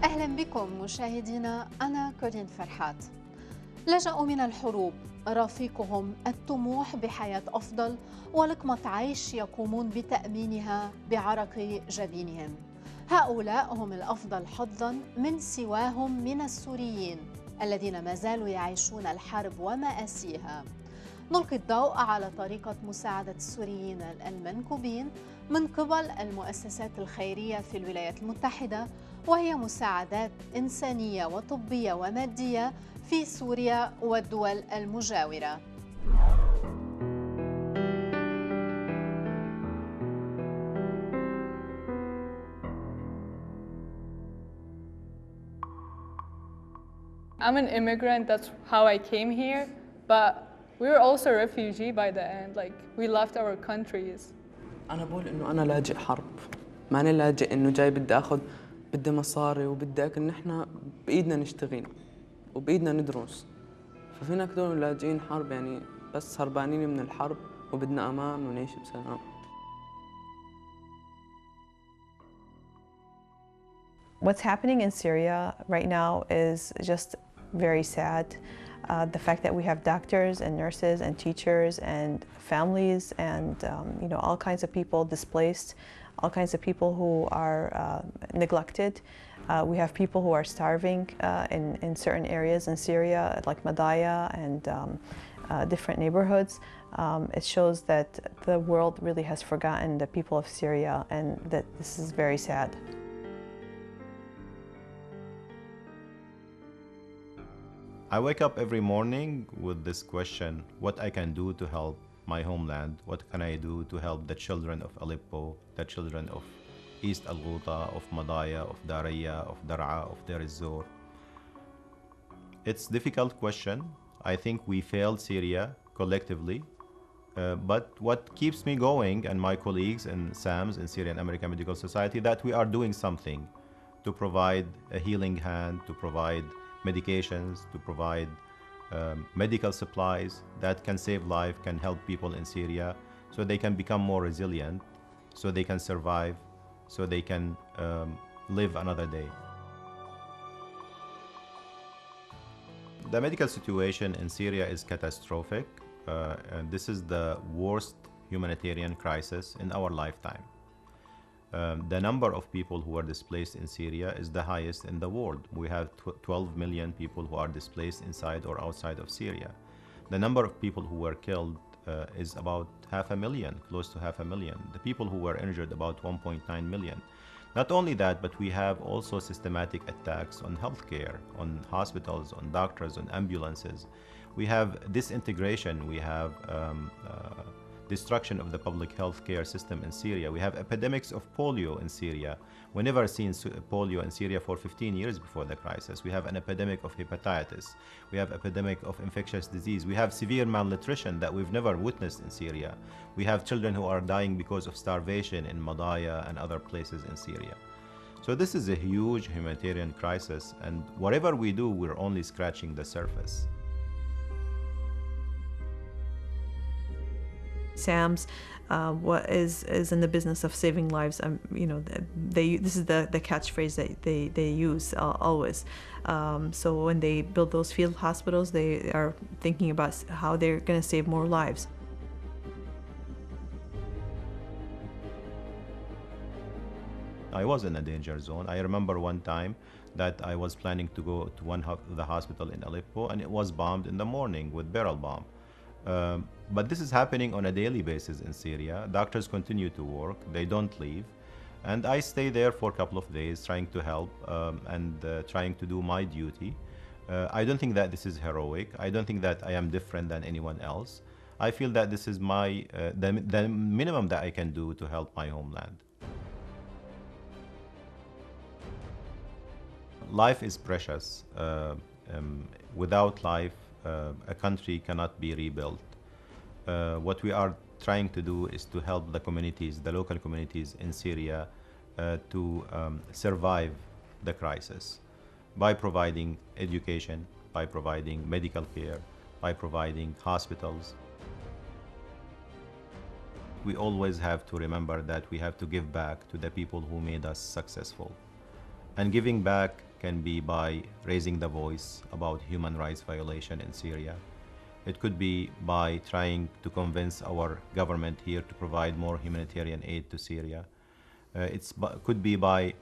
أهلا بكم مشاهدينا، أنا كورين فرحات. لجأوا من الحروب رافقهم الطموح بحياة أفضل ولقمة عيش يقومون بتأمينها بعرق جبينهم. هؤلاء هم الأفضل حظاً من سواهم من السوريين الذين ما زالوا يعيشون الحرب ومآسيها. نلقي الضوء على طريقة مساعدة السوريين المنكوبين من قبل المؤسسات الخيرية في الولايات المتحدة، وهي مساعدات إنسانية وطبية ومادية في سوريا والدول المجاورة. I'm an immigrant, that's how I came here, but we were also a refugee by the end, like we left our countries. أنا بقول إنه أنا لاجئ حرب، ماني لاجئ إنه جاي بدي آخذ بدي مصاري وبدي أكل. نحن بإيدنا نشتغل وبإيدنا ندرس، ففينا كدول لاجئين حرب، يعني بس هربانين من الحرب وبدنا أمان ونعيش بسلام. What's happening in Syria right now is just very sad. The fact that we have doctors and nurses and teachers and families and all kinds of people displaced, all kinds of people who are neglected. We have people who are starving in certain areas in Syria, like Wamadiya and different neighborhoods. It shows that the world really has forgotten the people of Syria, and that this is very sad. I wake up every morning with this question: what I can do to help my homeland? What can I do to help the children of Aleppo, the children of East Al-Ghouta, of Wamadiya, of Daraya, of Dar'a, of Deir ez-Zor? It's a difficult question. I think we failed Syria collectively, but what keeps me going and my colleagues and SAMS in Syrian American Medical Society, that we are doing something to provide a healing hand, to provide medications, to provide medical supplies that can save life, can help people in Syria so they can become more resilient, so they can survive, so they can live another day. The medical situation in Syria is catastrophic, and this is the worst humanitarian crisis in our lifetime. The number of people who are displaced in Syria is the highest in the world. We have 12 million people who are displaced inside or outside of Syria. The number of people who were killed is about 500,000, close to 500,000. The people who were injured, about 1.9 million. Not only that, but we have also systematic attacks on healthcare, on hospitals, on doctors, on ambulances. We have disintegration, we have destruction of the public health care system in Syria. We have epidemics of polio in Syria. We never seen polio in Syria for 15 years before the crisis. We have an epidemic of hepatitis. We have epidemic of infectious disease. We have severe malnutrition that we've never witnessed in Syria. We have children who are dying because of starvation in Wamadiya and other places in Syria. So this is a huge humanitarian crisis, and whatever we do, we're only scratching the surface. SAMS what is in the business of saving lives. This is the catchphrase that they use always. So when they build those field hospitals, they are thinking about how they're going to save more lives. I was in a danger zone. I remember one time that I was planning to go to the hospital in Aleppo, and it was bombed in the morning with barrel bomb. But this is happening on a daily basis in Syria. Doctors continue to work, they don't leave. And I stay there for a couple of days trying to help and trying to do my duty. I don't think that this is heroic. I don't think that I am different than anyone else. I feel that this is the minimum that I can do to help my homeland. Life is precious. Without life, a country cannot be rebuilt. What we are trying to do is to help the communities, the local communities in Syria, to survive the crisis by providing education, by providing medical care, by providing hospitals. We always have to remember that we have to give back to the people who made us successful. And giving back can be by raising the voice about human rights violation in Syria. It could be by trying to convince our government here to provide more humanitarian aid to Syria. It could be by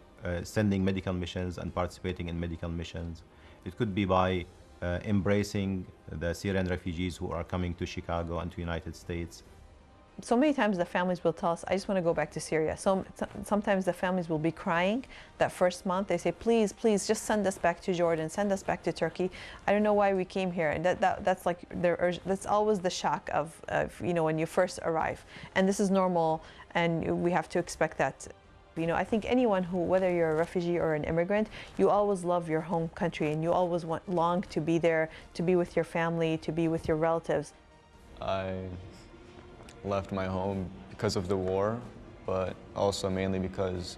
sending medical missions and participating in medical missions. It could be by embracing the Syrian refugees who are coming to Chicago and to United States. So many times the families will tell us, I just want to go back to Syria. Sometimes the families will be crying that first month. They say, please, please, just send us back to Jordan, send us back to Turkey. I don't know why we came here. And that's like their urge. That's always the shock of when you first arrive. And this is normal, and we have to expect that. I think anyone who, whether you're a refugee or an immigrant, you always love your home country, and you always long to be there, to be with your family, to be with your relatives. I left my home because of the war, but also mainly because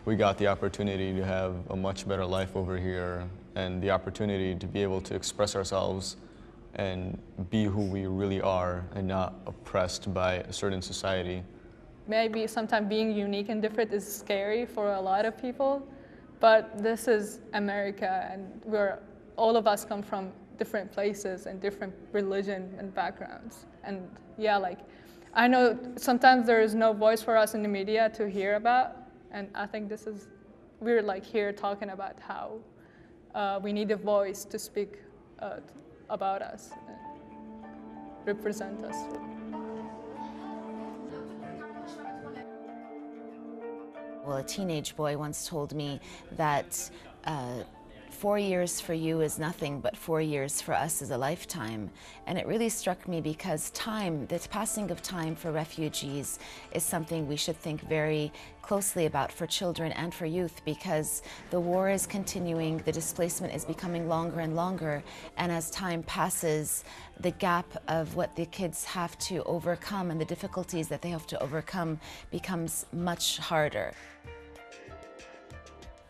we got the opportunity to have a much better life over here and the opportunity to be able to express ourselves and be who we really are and not oppressed by a certain society. Maybe sometimes being unique and different is scary for a lot of people, but this is America, and all of us come from different places and different religion and backgrounds. And yeah, I know sometimes there is no voice for us in the media to hear about, and I think we're here talking about how we need a voice to speak about us, and represent us. Well, a teenage boy once told me that 4 years for you is nothing, but 4 years for us is a lifetime. And it really struck me because the passing of time for refugees is something we should think very closely about for children and for youth, because the war is continuing, the displacement is becoming longer and longer, and as time passes, the gap of what the kids have to overcome and the difficulties that they have to overcome becomes much harder.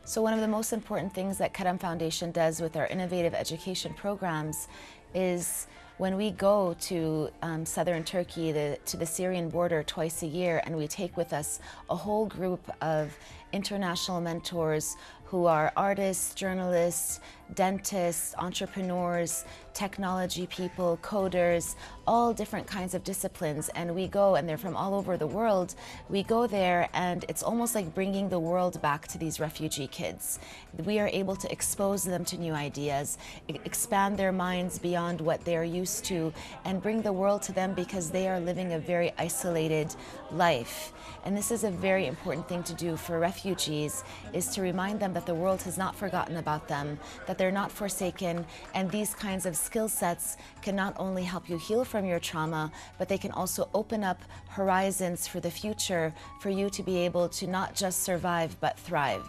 So one of the most important things that Karam Foundation does with our innovative education programs is when we go to southern Turkey, to the Syrian border twice a year, and we take with us a whole group of international mentors who are artists, journalists, dentists, entrepreneurs, technology people, coders, all different kinds of disciplines. And we go, and they're from all over the world. We go there, and it's almost like bringing the world back to these refugee kids. We are able to expose them to new ideas, expand their minds beyond what they're used to, and bring the world to them because they are living a very isolated life. And this is a very important thing to do for refugees, is to remind them that the world has not forgotten about them, that they're not forsaken, and these kinds of skill sets can not only help you heal from your trauma, but they can also open up horizons for the future for you to be able to not just survive, but thrive.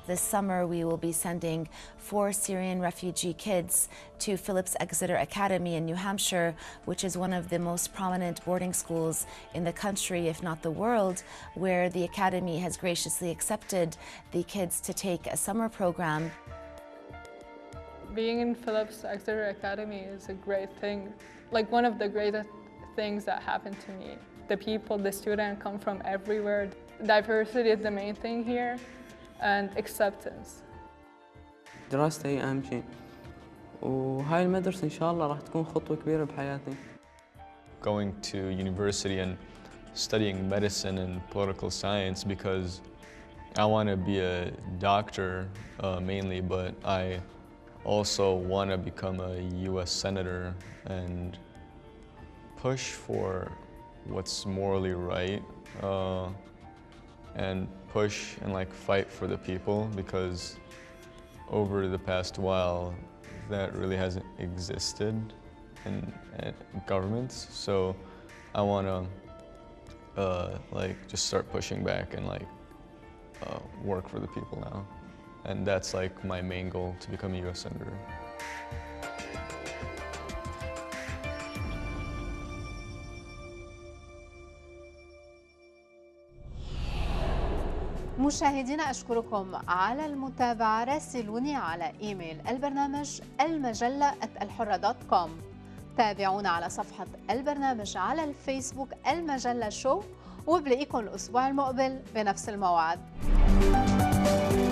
This summer, we will be sending 4 Syrian refugee kids to Phillips Exeter Academy in New Hampshire, which is one of the most prominent boarding schools in the country, if not the world, where the academy has graciously accepted the kids to take a summer program. Being in Phillips Exeter Academy is a great thing, one of the greatest things that happened to me. The people, the students come from everywhere. Diversity is the main thing here. And acceptance. دراستي هي أهم شيء، وهاي المدرسة إن شاء الله راح تكون خطوة كبيرة بحياتي. Going to university and studying medicine and political science because I want to be a doctor mainly, but I also want to become a U.S. senator and push for what's morally right. And push and fight for the people, because over the past while that really hasn't existed in governments. So I want to just start pushing back and work for the people now, and that's my main goal, to become a U.S. senator. مشاهدينا أشكركم على المتابعة. راسلوني على إيميل البرنامج المجلة@الحرة.com. تابعونا على صفحة البرنامج على الفيسبوك المجلة شو، وبلاقيكم الأسبوع المقبل بنفس الموعد. العالم.